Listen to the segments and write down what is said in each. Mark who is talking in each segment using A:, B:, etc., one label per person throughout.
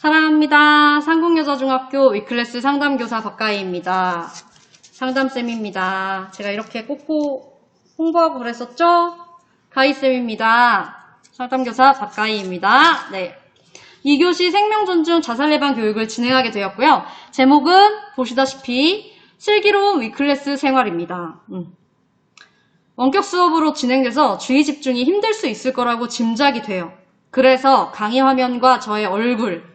A: 사랑합니다. 상국여자중학교 위클래스 상담교사 박가희입니다. 상담쌤입니다. 제가 이렇게 꼭꼭 홍보하고 그랬었죠? 가희쌤입니다. 상담교사 박가희입니다. 네. 2교시 생명존중 자살예방 교육을 진행하게 되었고요. 제목은 보시다시피 슬기로운 위클래스 생활입니다. 원격 수업으로 진행돼서 주의 집중이 힘들 수 있을 거라고 짐작이 돼요. 그래서 강의 화면과 저의 얼굴을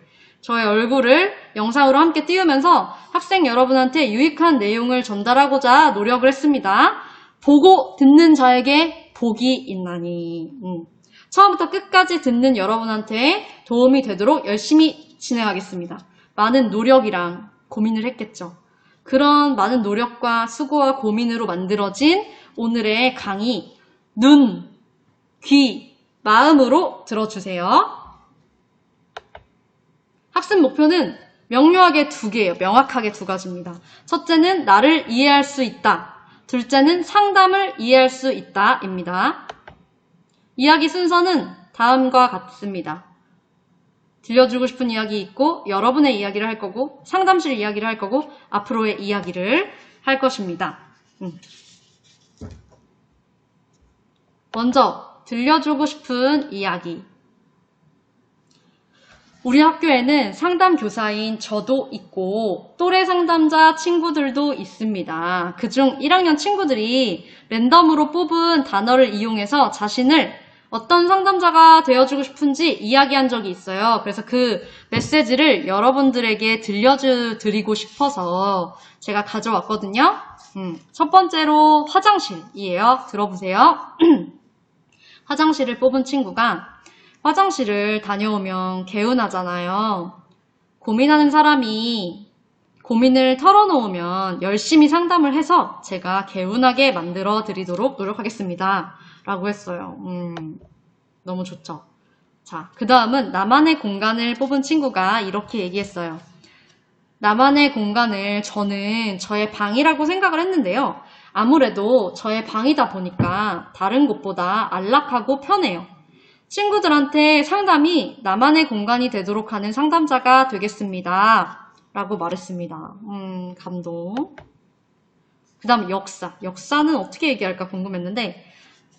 A: 영상으로 함께 띄우면서 학생 여러분한테 유익한 내용을 전달하고자 노력을 했습니다. 보고 듣는 자에게 복이 있나니. 처음부터 끝까지 듣는 여러분한테 도움이 되도록 열심히 진행하겠습니다. 많은 노력이랑 고민을 했겠죠. 그런 많은 노력과 수고와 고민으로 만들어진 오늘의 강의, 눈, 귀, 마음으로 들어주세요. 학습 목표는 명료하게 두 개예요. 명확하게 두 가지입니다. 첫째는 나를 이해할 수 있다. 둘째는 상담을 이해할 수 있다 입니다. 이야기 순서는 다음과 같습니다. 들려주고 싶은 이야기 있고 여러분의 이야기를 할 거고 상담실 이야기를 할 거고 앞으로의 이야기를 할 것입니다. 먼저 들려주고 싶은 이야기. 우리 학교에는 상담교사인 저도 있고 또래 상담자 친구들도 있습니다. 그중 1학년 친구들이 랜덤으로 뽑은 단어를 이용해서 자신을 어떤 상담자가 되어주고 싶은지 이야기한 적이 있어요. 그래서 그 메시지를 여러분들에게 들려드리고 싶어서 제가 가져왔거든요. 첫 번째로 화장실이에요. 들어보세요. 화장실을 뽑은 친구가 화장실을 다녀오면 개운하잖아요. 고민하는 사람이 고민을 털어놓으면 열심히 상담을 해서 제가 개운하게 만들어 드리도록 노력하겠습니다. 라고 했어요. 너무 좋죠. 자, 그 다음은 나만의 공간을 뽑은 친구가 이렇게 얘기했어요. 나만의 공간을 저는 저의 방이라고 생각을 했는데요. 아무래도 저의 방이다 보니까 다른 곳보다 안락하고 편해요. 친구들한테 상담이 나만의 공간이 되도록 하는 상담자가 되겠습니다. 라고 말했습니다. 감동. 그 다음 역사는 어떻게 얘기할까 궁금했는데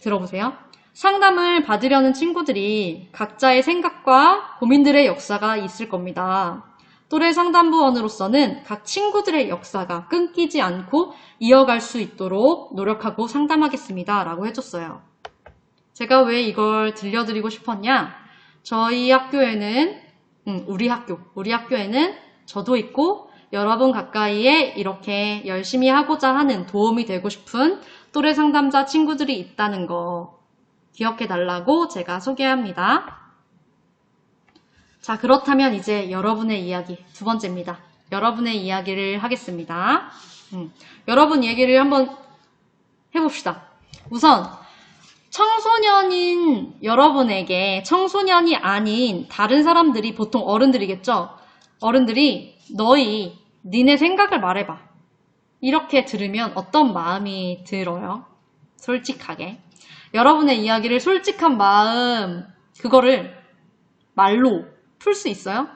A: 들어보세요. 상담을 받으려는 친구들이 각자의 생각과 고민들의 역사가 있을 겁니다. 또래 상담부원으로서는 각 친구들의 역사가 끊기지 않고 이어갈 수 있도록 노력하고 상담하겠습니다. 라고 해줬어요. 제가 왜 이걸 들려드리고 싶었냐? 저희 학교에는, 우리 학교에는 저도 있고 여러분 가까이에 이렇게 열심히 하고자 하는 도움이 되고 싶은 또래 상담자 친구들이 있다는 거 기억해 달라고 제가 소개합니다. 자, 그렇다면 이제 여러분의 이야기, 두 번째입니다. 여러분의 이야기를 하겠습니다. 여러분 얘기를 한번 해봅시다. 우선 청소년인 여러분에게 청소년이 아닌 다른 사람들이 보통 어른들이겠죠? 어른들이 니네 생각을 말해봐. 이렇게 들으면 어떤 마음이 들어요? 솔직하게. 여러분의 이야기를 솔직한 마음, 그거를 말로 풀 수 있어요?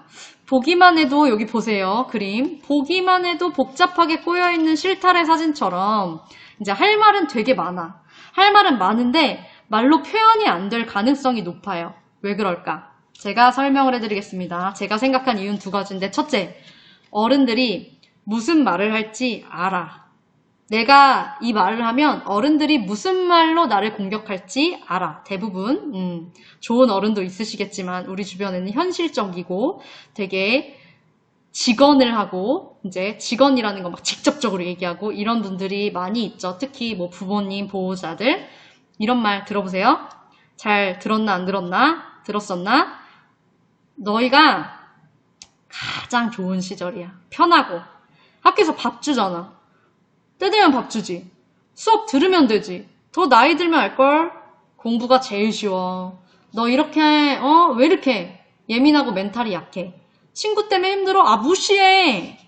A: 보기만 해도 여기 보세요. 그림. 보기만 해도 복잡하게 꼬여있는 실타래 사진처럼 이제 할 말은 되게 많아. 할 말은 많은데 말로 표현이 안 될 가능성이 높아요. 왜 그럴까? 제가 설명을 해드리겠습니다. 제가 생각한 이유는 두 가지인데 첫째, 어른들이 무슨 말을 할지 알아. 내가 이 말을 하면 어른들이 무슨 말로 나를 공격할지 알아. 대부분. 좋은 어른도 있으시겠지만 우리 주변에는 현실적이고 되게 직언을 하고 이제 직언이라는 거 막 직접적으로 얘기하고 이런 분들이 많이 있죠. 특히 뭐 부모님, 보호자들 이런 말 들어보세요. 잘 들었나 안 들었나? 들었었나? 너희가 가장 좋은 시절이야. 편하고 학교에서 밥 주잖아. 때 되면 밥 주지. 수업 들으면 되지. 더 나이 들면 알걸? 공부가 제일 쉬워. 너 이렇게 왜 이렇게 예민하고 멘탈이 약해? 친구 때문에 힘들어? 아, 무시해.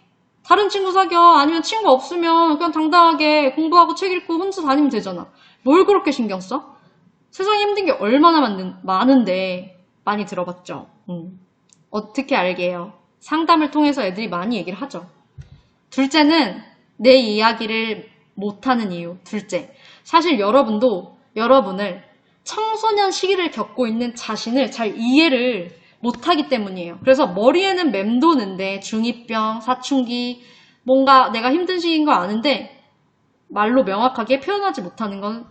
A: 다른 친구 사겨. 아니면 친구 없으면 그냥 당당하게 공부하고 책 읽고 혼자 다니면 되잖아. 뭘 그렇게 신경 써? 세상에 힘든 게 얼마나 많은데 많이 들어봤죠. 어떻게 알게 해요? 상담을 통해서 애들이 많이 얘기를 하죠. 둘째는 내 이야기를 못하는 이유. 둘째, 사실 여러분도 여러분을 청소년 시기를 겪고 있는 자신을 잘 이해를 못하기 때문이에요. 그래서 머리에는 맴도는데 중2병, 사춘기, 뭔가 내가 힘든 시기인 거 아는데 말로 명확하게 표현하지 못하는 건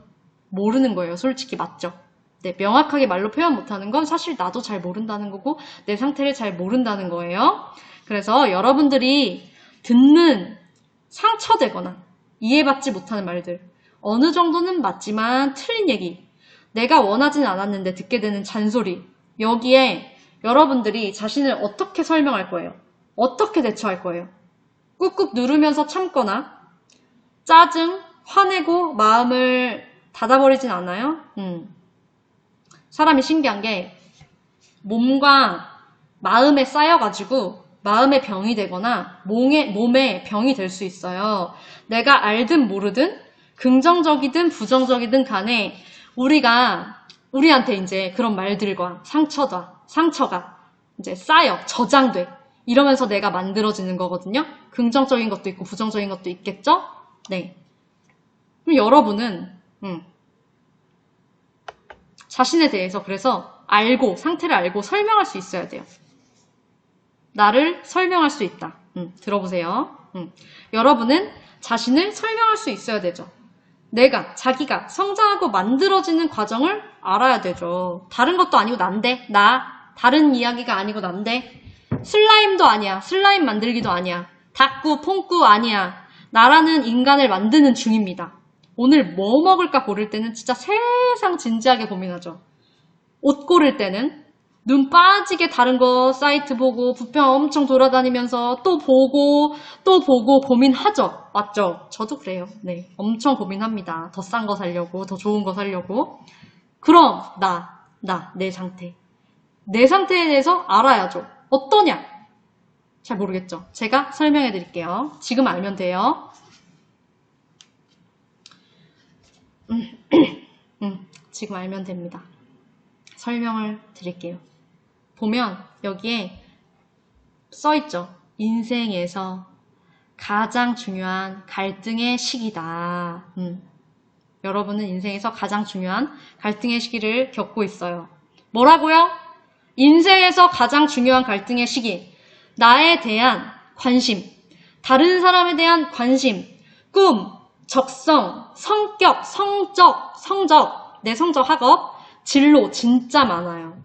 A: 모르는 거예요. 솔직히 맞죠? 네, 명확하게 말로 표현 못하는 건 사실 나도 잘 모른다는 거고 내 상태를 잘 모른다는 거예요. 그래서 여러분들이 듣는 상처되거나 이해받지 못하는 말들, 어느 정도는 맞지만 틀린 얘기, 내가 원하진 않았는데 듣게 되는 잔소리, 여기에 여러분들이 자신을 어떻게 설명할 거예요? 어떻게 대처할 거예요? 꾹꾹 누르면서 참거나 짜증, 화내고 마음을 닫아버리진 않아요? 사람이 신기한 게 몸과 마음에 쌓여가지고 마음의 병이 되거나 몸에 병이 될 수 있어요. 내가 알든 모르든 긍정적이든 부정적이든 간에 우리한테 이제 그런 말들과 상처가 이제 쌓여, 저장돼. 이러면서 내가 만들어지는 거거든요. 긍정적인 것도 있고 부정적인 것도 있겠죠? 네. 그럼 여러분은 자신에 대해서 그래서 상태를 알고 설명할 수 있어야 돼요. 나를 설명할 수 있다. 들어보세요. 여러분은 자신을 설명할 수 있어야 되죠. 자기가 성장하고 만들어지는 과정을 알아야 되죠. 다른 것도 아니고 난데, 다른 이야기가 아니고 난데, 슬라임도 아니야. 슬라임 만들기도 아니야. 닭구, 퐁꾸 아니야. 나라는 인간을 만드는 중입니다. 오늘 뭐 먹을까 고를 때는 진짜 세상 진지하게 고민하죠. 옷 고를 때는 눈 빠지게 다른 거 사이트 보고 부평 엄청 돌아다니면서 또 보고 고민하죠. 맞죠? 저도 그래요. 네, 엄청 고민합니다. 더 싼 거 사려고, 더 좋은 거 사려고. 그럼 내 상태. 내 상태에 대해서 알아야죠. 어떠냐? 잘 모르겠죠? 제가 설명해 드릴게요. 지금 알면 돼요. 지금 알면 됩니다. 설명을 드릴게요. 보면 여기에 써있죠. 인생에서 가장 중요한 갈등의 시기다. 여러분은 인생에서 가장 중요한 갈등의 시기를 겪고 있어요. 뭐라고요? 인생에서 가장 중요한 갈등의 시기. 나에 대한 관심, 다른 사람에 대한 관심, 꿈, 적성, 성격, 성적, 내 성적, 학업, 진로 진짜 많아요.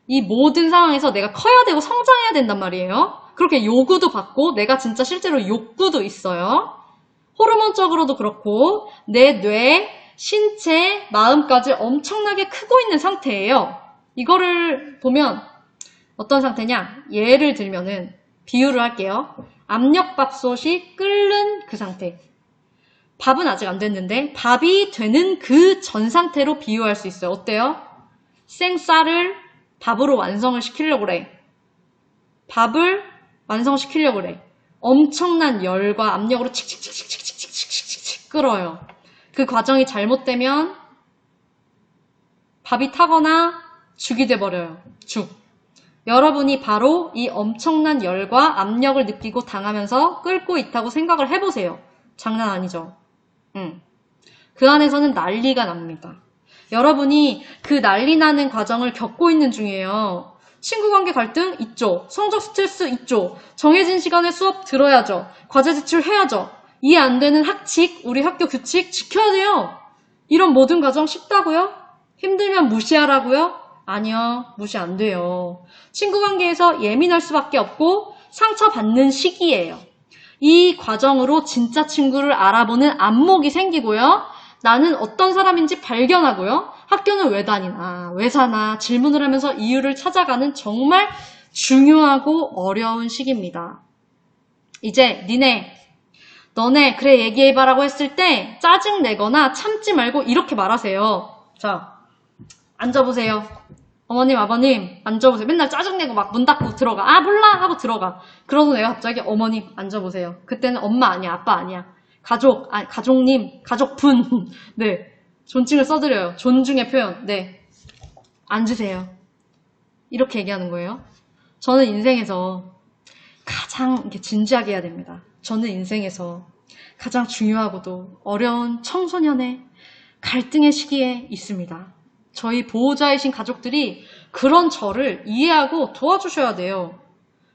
A: 이 모든 상황에서 내가 커야 되고 성장해야 된단 말이에요. 그렇게 요구도 받고 내가 진짜 실제로 욕구도 있어요. 호르몬적으로도 그렇고 내 뇌, 신체, 마음까지 엄청나게 크고 있는 상태예요. 이거를 보면 어떤 상태냐? 예를 들면은 비유를 할게요. 압력밥솥이 끓는 그 상태. 밥은 아직 안 됐는데 밥이 되는 그 전 상태로 비유할 수 있어요. 어때요? 생쌀을 밥으로 완성을 시키려고 그래. 밥을 완성시키려고 그래. 엄청난 열과 압력으로 칙칙칙칙칙칙칙칙칙 끓어요. 그 과정이 잘못되면 밥이 타거나 죽이 돼버려요. 죽. 여러분이 바로 이 엄청난 열과 압력을 느끼고 당하면서 끓고 있다고 생각을 해보세요. 장난 아니죠? 그 안에서는 난리가 납니다. 여러분이 그 난리 나는 과정을 겪고 있는 중이에요. 친구관계 갈등 있죠. 성적 스트레스 있죠. 정해진 시간에 수업 들어야죠. 과제 제출해야죠. 이해 안 되는 학칙, 우리 학교 규칙 지켜야 돼요. 이런 모든 과정 쉽다고요? 힘들면 무시하라고요? 아니요. 무시 안 돼요. 친구관계에서 예민할 수밖에 없고 상처받는 시기예요. 이 과정으로 진짜 친구를 알아보는 안목이 생기고요. 나는 어떤 사람인지 발견하고요. 학교는 왜 다니나, 왜 사나 질문을 하면서 이유를 찾아가는 정말 중요하고 어려운 시기입니다. 이제 너네 그래 얘기해봐라고 했을 때 짜증내거나 참지 말고 이렇게 말하세요. 자, 앉아보세요. 어머님, 아버님 앉아보세요. 맨날 짜증내고 막 문 닫고 들어가. 아 몰라 하고 들어가. 그러고 내가 갑자기 어머님 앉아보세요. 그때는 엄마 아니야, 아빠 아니야. 가족님, 가족분. 네, 존칭을 써드려요. 존중의 표현. 네, 앉으세요. 이렇게 얘기하는 거예요. 저는 인생에서 가장 이렇게 진지하게 해야 됩니다. 저는 인생에서 가장 중요하고도 어려운 청소년의 갈등의 시기에 있습니다. 저희 보호자이신 가족들이 그런 저를 이해하고 도와주셔야 돼요.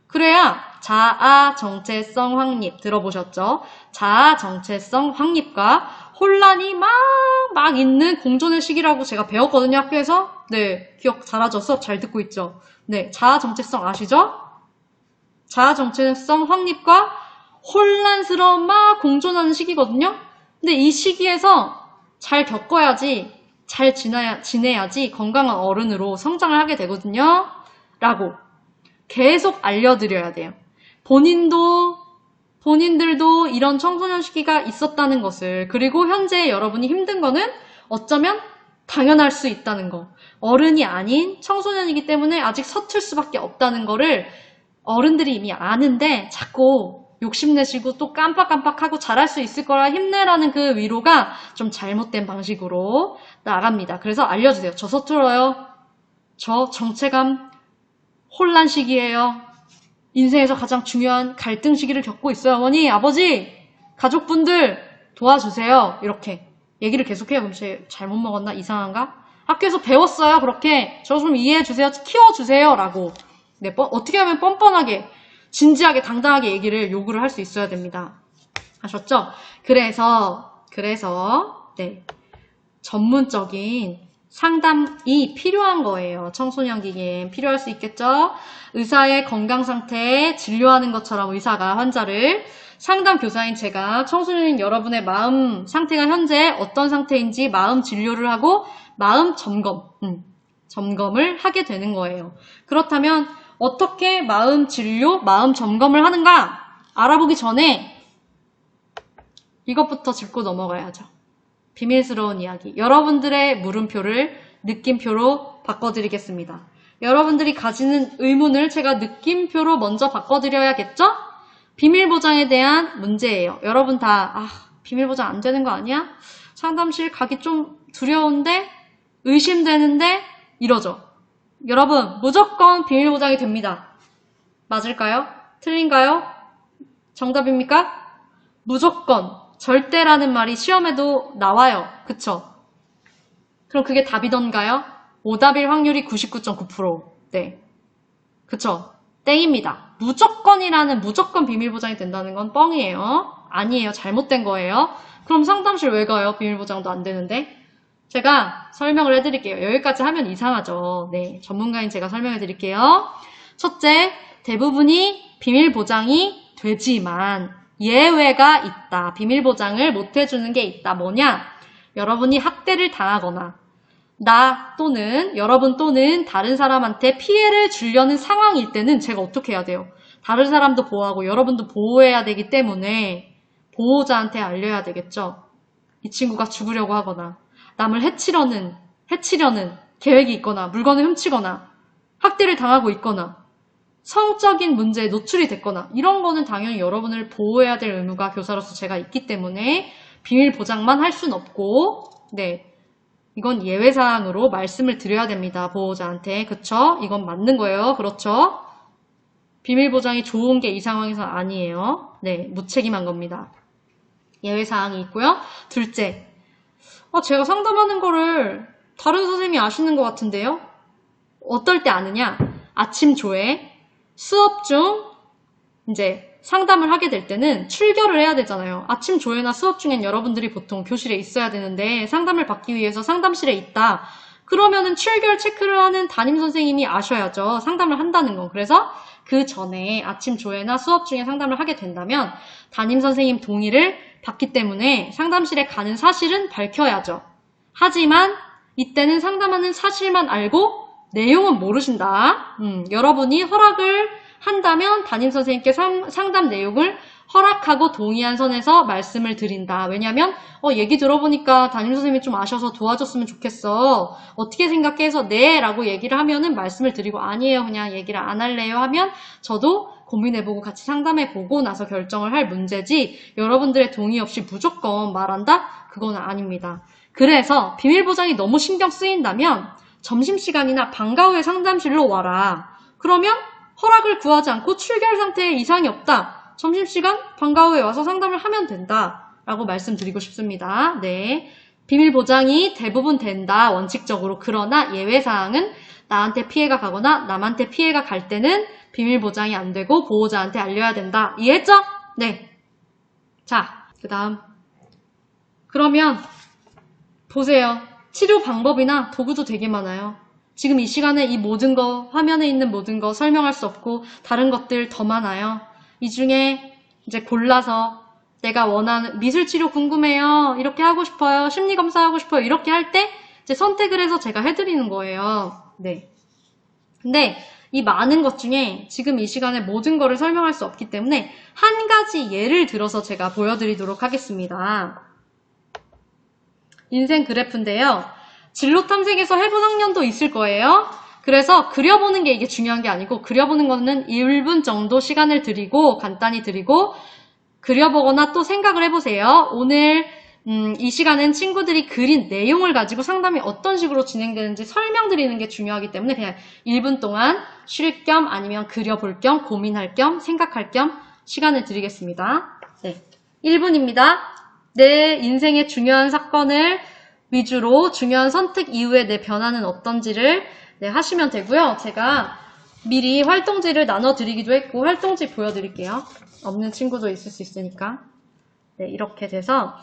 A: 그래야 자아 정체성 확립 들어보셨죠? 자아 정체성 확립과 혼란이 막 있는 공존의 시기라고 제가 배웠거든요, 학교에서. 네, 기억 잘하죠? 수업 잘 듣고 있죠? 네, 자아 정체성 아시죠? 자아 정체성 확립과 혼란스러운 막 공존하는 시기거든요. 근데 이 시기에서 잘 겪어야지, 잘 지내야지 건강한 어른으로 성장을 하게 되거든요. 라고 계속 알려드려야 돼요. 본인들도 이런 청소년 시기가 있었다는 것을, 그리고 현재 여러분이 힘든 거는 어쩌면 당연할 수 있다는 거. 어른이 아닌 청소년이기 때문에 아직 서툴 수밖에 없다는 거를 어른들이 이미 아는데 자꾸 욕심내시고 또 깜빡깜빡하고 잘할 수 있을 거라 힘내라는 그 위로가 좀 잘못된 방식으로 나갑니다. 그래서 알려주세요. 저 서툴어요. 저 정체감 혼란 시기예요. 인생에서 가장 중요한 갈등 시기를 겪고 있어요. 어머니, 아버지, 가족분들 도와주세요. 이렇게 얘기를 계속해요. 그럼 제 잘못 먹었나? 이상한가? 학교에서 배웠어요. 그렇게 저 좀 이해해주세요. 키워주세요. 라고. 네, 어떻게 하면 뻔뻔하게 진지하게 당당하게 얘기를 요구를 할 수 있어야 됩니다. 아셨죠? 그래서 네, 전문적인 상담이 필요한 거예요. 청소년기기엔 필요할 수 있겠죠? 의사의 건강 상태에 진료하는 것처럼 의사가 환자를, 상담 교사인 제가 청소년인 여러분의 마음 상태가 현재 어떤 상태인지 마음 진료를 하고 마음 점검을 하게 되는 거예요. 그렇다면 어떻게 마음 진료, 마음 점검을 하는가 알아보기 전에 이것부터 짚고 넘어가야죠. 비밀스러운 이야기. 여러분들의 물음표를 느낌표로 바꿔드리겠습니다. 여러분들이 가지는 의문을 제가 느낌표로 먼저 바꿔드려야겠죠? 비밀보장에 대한 문제예요. 여러분 다 비밀보장 안 되는 거 아니야? 상담실 가기 좀 두려운데? 의심되는데? 이러죠. 여러분 무조건 비밀보장이 됩니다. 맞을까요? 틀린가요? 정답입니까? 무조건, 절대라는 말이 시험에도 나와요. 그쵸? 그럼 그게 답이던가요? 오답일 확률이 99.9%. 네. 그쵸? 땡입니다. 무조건 비밀보장이 된다는 건 뻥이에요. 아니에요. 잘못된 거예요. 그럼 상담실 왜 가요? 비밀보장도 안 되는데? 제가 설명을 해드릴게요. 여기까지 하면 이상하죠. 네, 전문가인 제가 설명해드릴게요. 첫째, 대부분이 비밀보장이 되지만 예외가 있다. 비밀보장을 못해주는 게 있다. 뭐냐? 여러분이 학대를 당하거나 나 또는 여러분 또는 다른 사람한테 피해를 주려는 상황일 때는 제가 어떻게 해야 돼요? 다른 사람도 보호하고 여러분도 보호해야 되기 때문에 보호자한테 알려야 되겠죠. 이 친구가 죽으려고 하거나 남을 해치려는 계획이 있거나 물건을 훔치거나 학대를 당하고 있거나 성적인 문제에 노출이 됐거나 이런 거는 당연히 여러분을 보호해야 될 의무가 교사로서 제가 있기 때문에 비밀 보장만 할 순 없고 네, 이건 예외사항으로 말씀을 드려야 됩니다. 보호자한테. 그쵸? 이건 맞는 거예요. 그렇죠? 비밀 보장이 좋은 게 이 상황에서 아니에요. 네, 무책임한 겁니다. 예외사항이 있고요. 둘째, 제가 상담하는 거를 다른 선생님이 아시는 것 같은데요? 어떨 때 아느냐? 아침 조회, 수업 중 이제 상담을 하게 될 때는 출결을 해야 되잖아요. 아침 조회나 수업 중엔 여러분들이 보통 교실에 있어야 되는데 상담을 받기 위해서 상담실에 있다. 그러면은 출결 체크를 하는 담임 선생님이 아셔야죠. 상담을 한다는 건. 그래서 그 전에 아침 조회나 수업 중에 상담을 하게 된다면 담임 선생님 동의를 받기 때문에 상담실에 가는 사실은 밝혀야죠. 하지만 이때는 상담하는 사실만 알고 내용은 모르신다. 여러분이 허락을 한다면 담임 선생님께 상담 내용을 허락하고 동의한 선에서 말씀을 드린다. 왜냐면 얘기 들어보니까 담임 선생님이 좀 아셔서 도와줬으면 좋겠어. 어떻게 생각해? 해서 네 라고 얘기를 하면은 말씀을 드리고 아니에요. 그냥 얘기를 안 할래요 하면 저도 고민해보고 같이 상담해보고 나서 결정을 할 문제지 여러분들의 동의 없이 무조건 말한다? 그건 아닙니다. 그래서 비밀보장이 너무 신경 쓰인다면 점심시간이나 방과 후에 상담실로 와라. 그러면 허락을 구하지 않고 출결 상태에 이상이 없다. 점심시간 방과 후에 와서 상담을 하면 된다. 라고 말씀드리고 싶습니다. 네. 비밀 보장이 대부분 된다. 원칙적으로. 그러나 예외사항은 나한테 피해가 가거나 남한테 피해가 갈 때는 비밀 보장이 안 되고 보호자한테 알려야 된다. 이해했죠? 네. 자, 그 다음. 그러면 보세요. 치료 방법이나 도구도 되게 많아요. 지금 이 시간에 이 모든 거, 화면에 있는 모든 거 설명할 수 없고 다른 것들 더 많아요. 이 중에 이제 골라서 내가 원하는 미술치료 궁금해요. 이렇게 하고 싶어요. 심리검사 하고 싶어요. 이렇게 할 때 이제 선택을 해서 제가 해드리는 거예요. 네. 근데 이 많은 것 중에 지금 이 시간에 모든 거를 설명할 수 없기 때문에 한 가지 예를 들어서 제가 보여드리도록 하겠습니다. 인생 그래프인데요. 진로 탐색에서 해본 학년도 있을 거예요. 그래서 그려보는 게 이게 중요한 게 아니고 그려보는 거는 1분 정도 시간을 드리고 간단히 드리고 그려보거나 또 생각을 해보세요. 오늘 이 시간은 친구들이 그린 내용을 가지고 상담이 어떤 식으로 진행되는지 설명드리는 게 중요하기 때문에 그냥 1분 동안 쉴 겸 아니면 그려볼 겸 고민할 겸 생각할 겸 시간을 드리겠습니다. 네, 1분입니다. 내 인생의 중요한 사건을 위주로 중요한 선택 이후에 내 변화는 어떤지를 하시면 되고요. 제가 미리 활동지를 나눠드리기도 했고 활동지 보여드릴게요. 없는 친구도 있을 수 있으니까. 네, 이렇게 돼서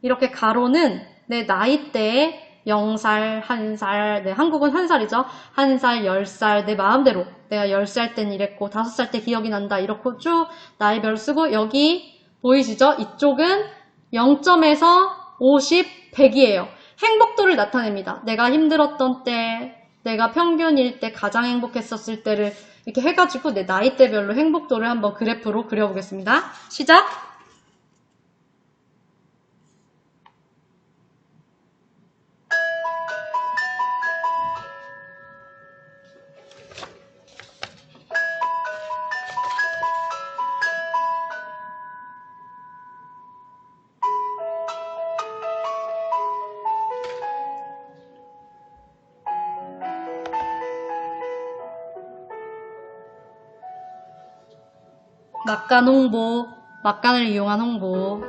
A: 이렇게 가로는 내 나이대에 0살, 1살, 네, 한국은 1살이죠. 1살, 10살, 내 마음대로 내가 10살 땐 이랬고 5살 때 기억이 난다. 이렇게 쭉 나이별 쓰고 여기 보이시죠? 이쪽은 0점에서 50, 100이에요. 행복도를 나타냅니다. 내가 힘들었던 때, 내가 평균일 때 가장 행복했었을 때를 이렇게 해가지고 내 나이대별로 행복도를 한번 그래프로 그려보겠습니다. 시작! 막간 홍보, 막간을 이용한 홍보.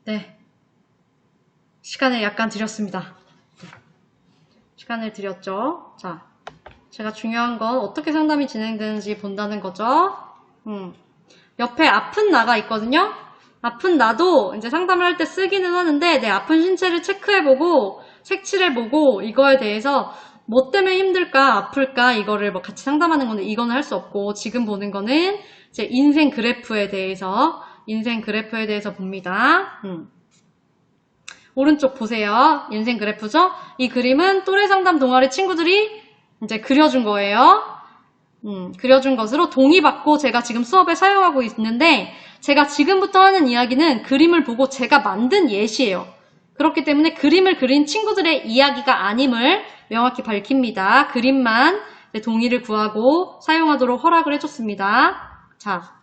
A: 네, 시간을 약간 드렸습니다. 시간을 드렸죠. 자, 제가 중요한 건 어떻게 상담이 진행되는지 본다는 거죠. 옆에 아픈 나가 있거든요. 아픈 나도 이제 상담을 할 때 쓰기는 하는데 내 아픈 신체를 체크해보고 색칠해보고 이거에 대해서 뭐 때문에 힘들까 아플까 이거를 뭐 같이 상담하는 건데 이거는 할 수 없고 지금 보는 거는 제 인생 그래프에 대해서 봅니다. 오른쪽 보세요. 인생 그래프죠? 이 그림은 또래 상담 동아리 친구들이 이제 그려준 거예요. 그려준 것으로 동의받고 제가 지금 수업에 사용하고 있는데 제가 지금부터 하는 이야기는 그림을 보고 제가 만든 예시예요. 그렇기 때문에 그림을 그린 친구들의 이야기가 아님을 명확히 밝힙니다. 그림만 동의를 구하고 사용하도록 허락을 해줬습니다. 자,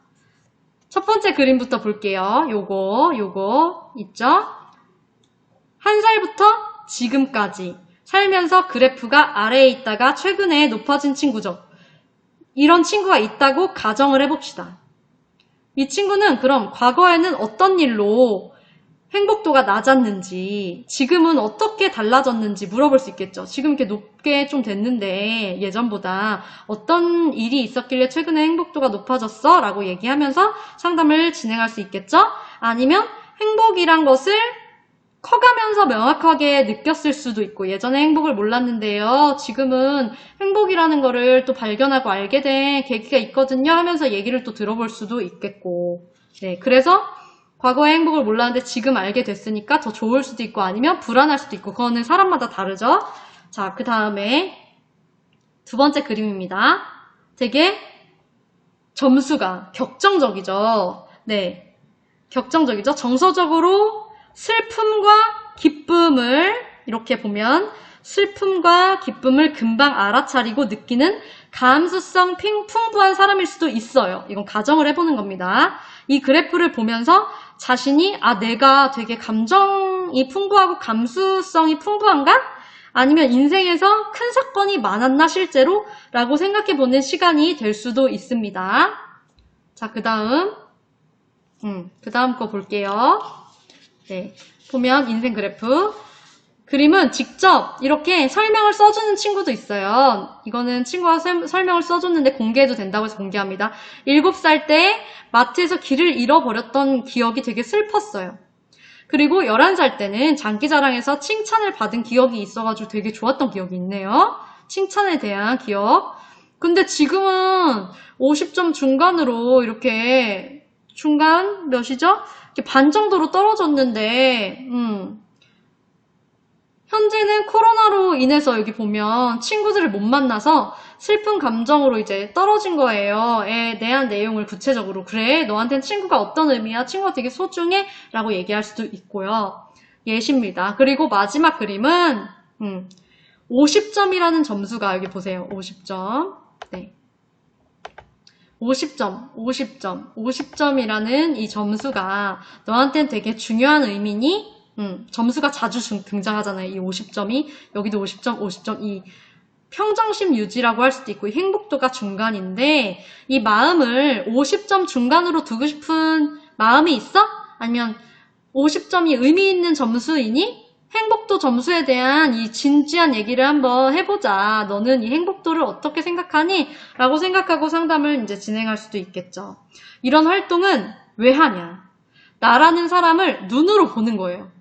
A: 첫 번째 그림부터 볼게요. 요거 있죠? 1살부터 지금까지 살면서 그래프가 아래에 있다가 최근에 높아진 친구죠. 이런 친구가 있다고 가정을 해봅시다. 이 친구는 그럼 과거에는 어떤 일로 행복도가 낮았는지 지금은 어떻게 달라졌는지 물어볼 수 있겠죠. 지금 이렇게 높게 좀 됐는데 예전보다 어떤 일이 있었길래 최근에 행복도가 높아졌어? 라고 얘기하면서 상담을 진행할 수 있겠죠. 아니면 행복이란 것을 커가면서 명확하게 느꼈을 수도 있고, 예전에 행복을 몰랐는데요, 지금은 행복이라는 거를 또 발견하고 알게 된 계기가 있거든요 하면서 얘기를 또 들어볼 수도 있겠고, 네, 그래서 과거의 행복을 몰랐는데 지금 알게 됐으니까 더 좋을 수도 있고 아니면 불안할 수도 있고, 그거는 사람마다 다르죠. 자, 그 다음에 두 번째 그림입니다. 되게 점수가 격정적이죠. 네, 격정적이죠. 정서적으로 슬픔과 기쁨을 이렇게 보면 슬픔과 기쁨을 금방 알아차리고 느끼는 감수성 풍부한 사람일 수도 있어요. 이건 가정을 해보는 겁니다. 이 그래프를 보면서 자신이 내가 되게 감정이 풍부하고 감수성이 풍부한가? 아니면 인생에서 큰 사건이 많았나 실제로? 라고 생각해보는 시간이 될 수도 있습니다. 자, 그 다음 거 볼게요. 네, 보면 인생 그래프. 그림은 직접 이렇게 설명을 써주는 친구도 있어요. 이거는 친구가 설명을 써줬는데 공개해도 된다고 해서 공개합니다. 7살 때 마트에서 길을 잃어버렸던 기억이 되게 슬펐어요. 그리고 11살 때는 장기자랑에서 칭찬을 받은 기억이 있어가지고 되게 좋았던 기억이 있네요. 칭찬에 대한 기억. 근데 지금은 50점 중간으로 이렇게 중간 몇이죠? 이렇게 반 정도로 떨어졌는데 현재는 코로나로 인해서 여기 보면 친구들을 못 만나서 슬픈 감정으로 이제 떨어진 거예요. 에 대한 내용을 구체적으로 그래 너한텐 친구가 어떤 의미야? 친구가 되게 소중해? 라고 얘기할 수도 있고요. 예시입니다. 그리고 마지막 그림은 50점이라는 점수가 여기 보세요. 50점. 네. 50점이라는 이 점수가 너한테는 되게 중요한 의미니? 점수가 자주 등장하잖아요. 이 50점이. 여기도 50점, 이 평정심 유지라고 할 수도 있고, 이 행복도가 중간인데, 이 마음을 50점 중간으로 두고 싶은 마음이 있어? 아니면 50점이 의미 있는 점수이니? 행복도 점수에 대한 이 진지한 얘기를 한번 해보자. 너는 이 행복도를 어떻게 생각하니? 라고 생각하고 상담을 이제 진행할 수도 있겠죠. 이런 활동은 왜 하냐? 나라는 사람을 눈으로 보는 거예요.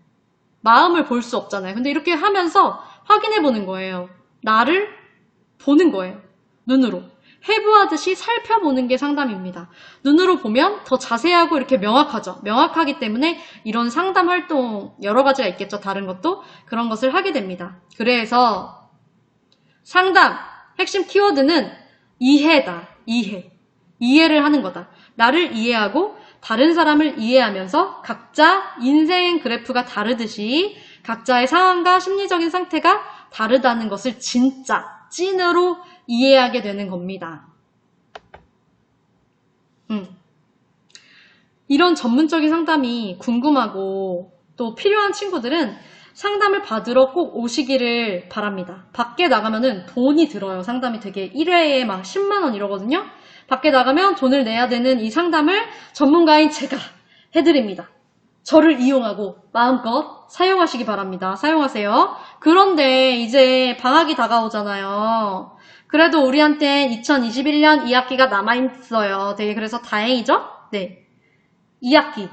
A: 마음을 볼 수 없잖아요. 근데 이렇게 하면서 확인해 보는 거예요. 나를 보는 거예요. 눈으로. 해부하듯이 살펴보는 게 상담입니다. 눈으로 보면 더 자세하고 이렇게 명확하죠. 명확하기 때문에 이런 상담 활동 여러 가지가 있겠죠. 다른 것도 그런 것을 하게 됩니다. 그래서 상담 핵심 키워드는 이해다. 이해를 하는 거다. 나를 이해하고 다른 사람을 이해하면서 각자 인생 그래프가 다르듯이 각자의 상황과 심리적인 상태가 다르다는 것을 진짜 찐으로 이해하게 되는 겁니다. 이런 전문적인 상담이 궁금하고 또 필요한 친구들은 상담을 받으러 꼭 오시기를 바랍니다. 밖에 나가면은 돈이 들어요. 상담이 되게 1회에 막 10만 원 이러거든요. 밖에 나가면 돈을 내야 되는 이 상담을 전문가인 제가 해드립니다. 저를 이용하고 마음껏 사용하시기 바랍니다. 사용하세요. 그런데 이제 방학이 다가오잖아요. 그래도 우리한테 2021년 2학기가 남아있어요. 되게 그래서 다행이죠? 네. 2학기.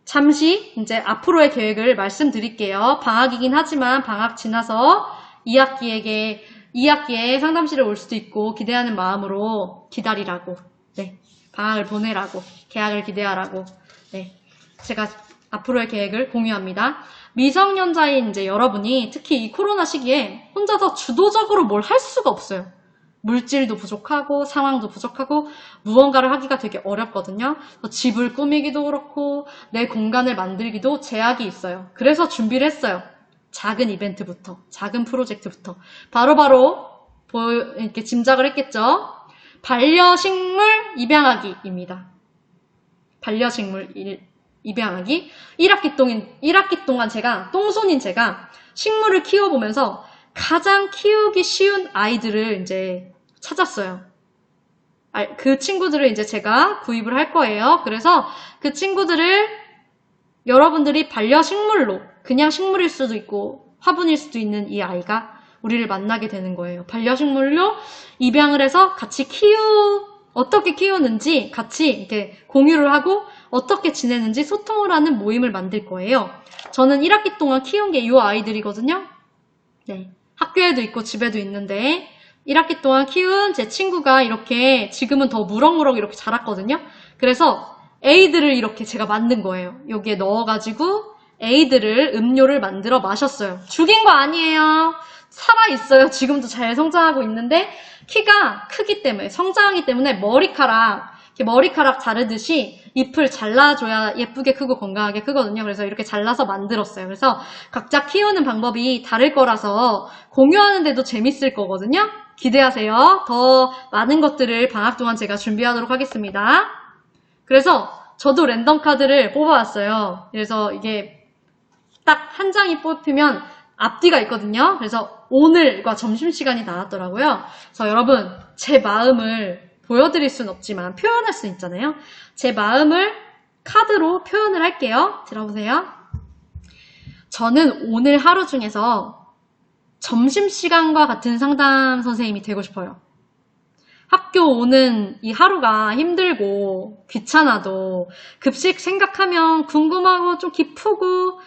A: 잠시 이제 앞으로의 계획을 말씀드릴게요. 방학이긴 하지만 방학 지나서 2학기에 상담실에 올 수도 있고 기대하는 마음으로 기다리라고. 네. 방학을 보내라고. 개학을 기대하라고. 네. 제가 앞으로의 계획을 공유합니다. 미성년자인 이제 여러분이 특히 이 코로나 시기에 혼자서 주도적으로 뭘 할 수가 없어요. 물질도 부족하고 상황도 부족하고 무언가를 하기가 되게 어렵거든요. 집을 꾸미기도 그렇고 내 공간을 만들기도 제약이 있어요. 그래서 준비를 했어요. 작은 이벤트부터, 작은 프로젝트부터 바로바로 이렇게 짐작을 했겠죠. 반려식물 입양하기입니다. 반려식물 입양하기. 1학기 동안 제가, 똥손인 제가 식물을 키워보면서 가장 키우기 쉬운 아이들을 이제 찾았어요. 그 친구들을 이제 제가 구입을 할 거예요. 그래서 그 친구들을 여러분들이 반려식물로, 그냥 식물일 수도 있고 화분일 수도 있는 이 아이가 우리를 만나게 되는 거예요. 반려식물로 입양을 해서 같이 어떻게 키우는지 같이 이렇게 공유를 하고 어떻게 지내는지 소통을 하는 모임을 만들 거예요. 저는 1학기 동안 키운 게 이 아이들이거든요. 네, 학교에도 있고 집에도 있는데 1학기 동안 키운 제 친구가 이렇게 지금은 더 무럭무럭 이렇게 자랐거든요. 그래서 에이드를 이렇게 제가 만든 거예요. 여기에 넣어가지고 에이드를 음료를 만들어 마셨어요. 죽인 거 아니에요. 살아있어요. 지금도 잘 성장하고 있는데 키가 크기 때문에 성장하기 때문에 머리카락 자르듯이 잎을 잘라줘야 예쁘게 크고 건강하게 크거든요. 그래서 이렇게 잘라서 만들었어요. 그래서 각자 키우는 방법이 다를 거라서 공유하는데도 재밌을 거거든요. 기대하세요. 더 많은 것들을 방학 동안 제가 준비하도록 하겠습니다. 그래서 저도 랜덤 카드를 뽑아왔어요. 그래서 이게 딱 한 장이 뽑히면 앞뒤가 있거든요. 그래서 오늘과 점심시간이 나왔더라고요. 그래서 여러분, 제 마음을 보여드릴 순 없지만 표현할 수 있잖아요. 제 마음을 카드로 표현을 할게요. 들어보세요. 저는 오늘 하루 중에서 점심시간과 같은 상담 선생님이 되고 싶어요. 학교 오는 이 하루가 힘들고 귀찮아도 급식 생각하면 궁금하고 좀 기쁘고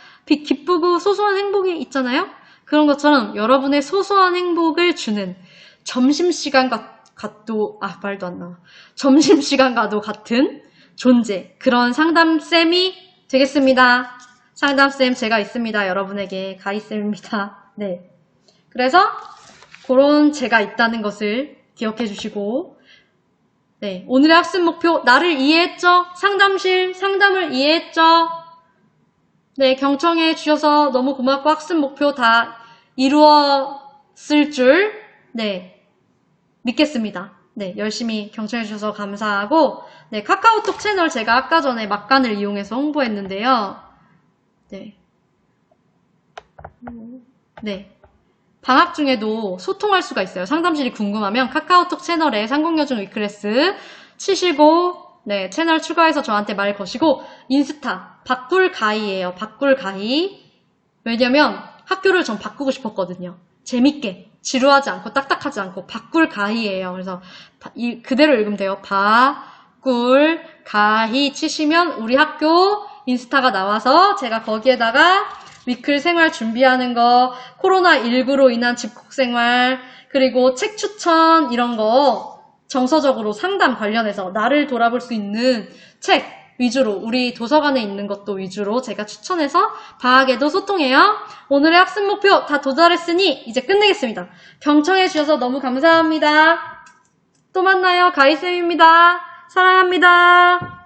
A: 소소한 행복이 있잖아요. 그런 것처럼 여러분의 소소한 행복을 주는 점심시간과도 같은 존재, 그런 상담쌤이 되겠습니다. 상담쌤 제가 있습니다. 여러분에게 가희쌤입니다. 네. 그래서 그런 제가 있다는 것을 기억해 주시고, 네, 오늘의 학습 목표, 나를 이해했죠? 상담을 이해했죠? 네, 경청해 주셔서 너무 고맙고 학습 목표 다 이루었을 줄, 네, 믿겠습니다. 네, 열심히 경청해 주셔서 감사하고, 네, 카카오톡 채널 제가 아까 전에 막간을 이용해서 홍보했는데요. 네. 네. 방학 중에도 소통할 수가 있어요. 상담실이 궁금하면 카카오톡 채널에 상공여중 위클래스 치시고, 네, 채널 추가해서 저한테 말 거시고, 인스타 바꿀가희예요. 바꿀가희. 왜냐면 학교를 전 바꾸고 싶었거든요. 재밌게, 지루하지 않고 딱딱하지 않고 바꿀가희예요. 그래서 그대로 읽으면 돼요. 바꿀가희 치시면 우리 학교 인스타가 나와서 제가 거기에다가 위클 생활 준비하는 거, 코로나19로 인한 집콕 생활, 그리고 책 추천 이런 거 정서적으로 상담 관련해서 나를 돌아볼 수 있는 책 위주로, 우리 도서관에 있는 것도 위주로 제가 추천해서 방학에도 소통해요. 오늘의 학습 목표 다 도달했으니 이제 끝내겠습니다. 경청해 주셔서 너무 감사합니다. 또 만나요. 가희쌤입니다. 사랑합니다.